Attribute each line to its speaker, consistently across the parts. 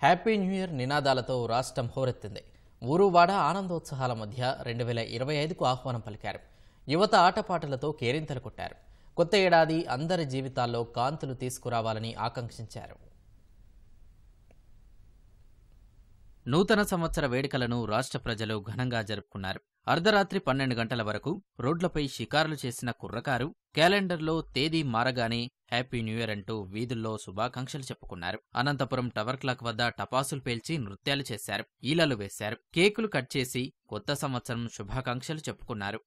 Speaker 1: Happy new year నినాదాలతో రాష్ట్రం హోరెత్తింది. ఊరువాడ ఆనందోత్సాహాల మధ్య 2025కు ఆహ్వానం పలికారు. యువత ఆటపాటలతో కేరింతలు కొట్టారు. కొత్త ఏడాది అందరి జీవితాల్లో కాంతులు తీసుకురావాలని ఆకాంక్షించారు. నూతన సంవత్సర వేడుకలను రాష్ట్ర ప్రజలు ఘనంగా జరుపుకున్నారు. అర్ధరాత్రి 12 గంటల వరకు రోడ్లపై షికారులు చేసిన కుర్రకారు క్యాలెండర్లో తేదీ మారగానే హ్యాపీ న్యూ ఇయర్ అంటూ వీధుల్లో శుభాకాంక్షలు చెప్పుకున్నారు. అనంతపురం టవర్ క్లాక్ వద్ద టపాసులు పేల్చి నృత్యాలు చేశారు, ఈలలు వేశారు, కేకులు కట్ చేసి కొత్త సంవత్సరం శుభాకాంక్షలు చెప్పుకున్నారు.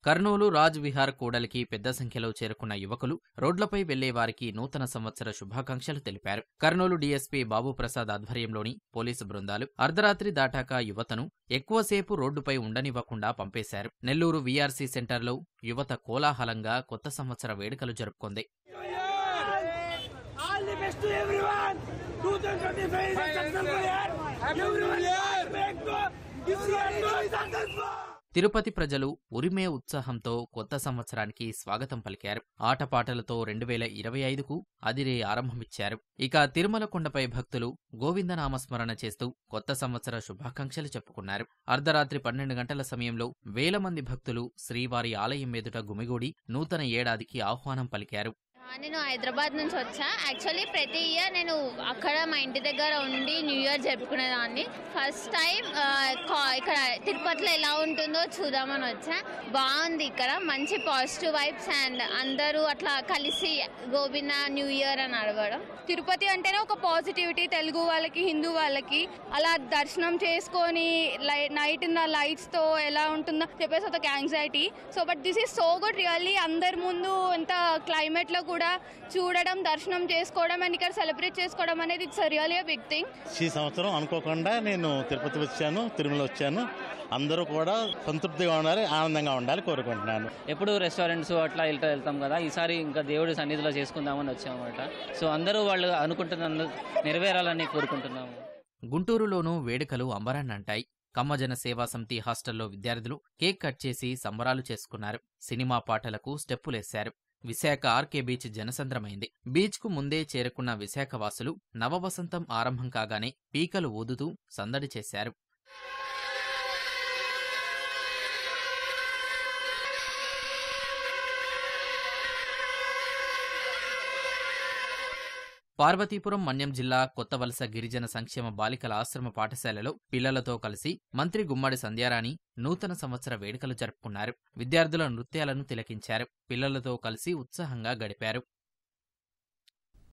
Speaker 1: కర్నూలు రాజ్ విహార్ కూడలికి పెద్ద సంఖ్యలో చేరుకున్న యువకులు రోడ్లపై వెళ్లే వారికి నూతన సంవత్సర శుభాకాంక్షలు తెలిపారు. కర్నూలు డీఎస్పీ బాబుప్రసాద్ ఆధ్వర్యంలోని పోలీసు బృందాలు అర్ధరాత్రి దాటాక యువతను ఎక్కువసేపు రోడ్డుపై ఉండనివ్వకుండా పంపేశారు. నెల్లూరు వీఆర్సీ సెంటర్లో యువత కోలాహలంగా కొత్త సంవత్సర వేడుకలు జరుపుకుంది. తిరుపతి ప్రజలు ఉరిమే ఉత్సాహంతో కొత్త సంవత్సరానికి స్వాగతం పలికారు. ఆటపాటలతో 2025కు అదిరే ఆరంభమిచ్చారు. ఇక తిరుమల కొండపై భక్తులు గోవిందనామస్మరణ చేస్తూ కొత్త సంవత్సర శుభాకాంక్షలు చెప్పుకున్నారు. అర్ధరాత్రి 12 గంటల సమయంలో వేల మంది భక్తులు శ్రీవారి ఆలయం ఎదుట గుమిగూడి నూతన ఏడాదికి ఆహ్వానం పలికారు.
Speaker 2: నేను హైదరాబాద్ నుంచి వచ్చా. యాక్చువల్లీ ప్రతి ఇయర్ నేను అక్కడ మా ఇంటి దగ్గర ఉండి న్యూ ఇయర్ జరుపుకునేదాన్ని. ఫస్ట్ టైం ఇక్కడ తిరుపతిలో ఎలా ఉంటుందో చూద్దామని వచ్చా. బాగుంది, ఇక్కడ మంచి పాజిటివ్ వైబ్స్ అండ్ అందరూ అట్లా కలిసి గోవింద న్యూ ఇయర్ అని అడగడం.
Speaker 3: తిరుపతి అంటేనే ఒక పాజిటివిటీ, తెలుగు వాళ్ళకి హిందూ వాళ్ళకి. అలా దర్శనం చేసుకొని నైట్ ఉన్న లైట్స్తో ఎలా ఉంటుందో చెప్పేసి ఒక anxiety. So but this is so good really. అందరి ముందు ఎంత క్లైమేట్లో కూడా చూడడం, దర్శనం చేసుకోవడం అండ్ ఇక్కడ సెలబ్రేట్ చేసుకోవడం అనేది ఇట్స్ రియల్లీ బిగ్ థింగ్.
Speaker 4: ఈ సంవత్సరం అనుకోకుండా నేను తిరుపతి వచ్చాను, తిరుమల వచ్చాను. అందరూ కూడా సంతృప్తిగా ఉండాలి, ఆనందంగా ఉండాలి కోరుకుంటున్నాను.
Speaker 5: ఎప్పుడు రెస్టారెంట్స్ అట్లా వెళ్తాం కదా, ఈసారి ఇంకా దేవుడి సన్నిధిలో చేసుకుందామని వచ్చామన్నమాట. సో అందరూ వాళ్ళు అనుకుంటున్న నెరవేరాలని కోరుకుంటున్నాము.
Speaker 1: గుంటూరులోనూ వేడుకలు అంబరాన్నంటాయి. కమ్మజన సేవా సమితి హాస్టల్లో విద్యార్థులు కేక్ కట్ చేసి సంబరాలు చేసుకున్నారు. సినిమా పాటలకు స్టెప్పులేశారు. విశాఖ ఆర్కే బీచ్ జనసంద్రమైంది. బీచ్కు ముందే చేరుకున్న విశాఖవాసులు నవవసంతం ఆరంభం కాగానే పీకలు ఊదుతూ సందడి చేశారు. పార్వతీపురం మన్యం జిల్లా కొత్తవలస గిరిజన సంక్షేమ బాలికల ఆశ్రమ పాఠశాలలో పిల్లలతో కలిసి మంత్రి గుమ్మడి సంధ్యారాణి నూతన సంవత్సర వేడుకలు జరుపుకున్నారు. విద్యార్థుల నృత్యాలను తిలకించారు. పిల్లలతో కలిసి ఉత్సాహంగా గడిపారు.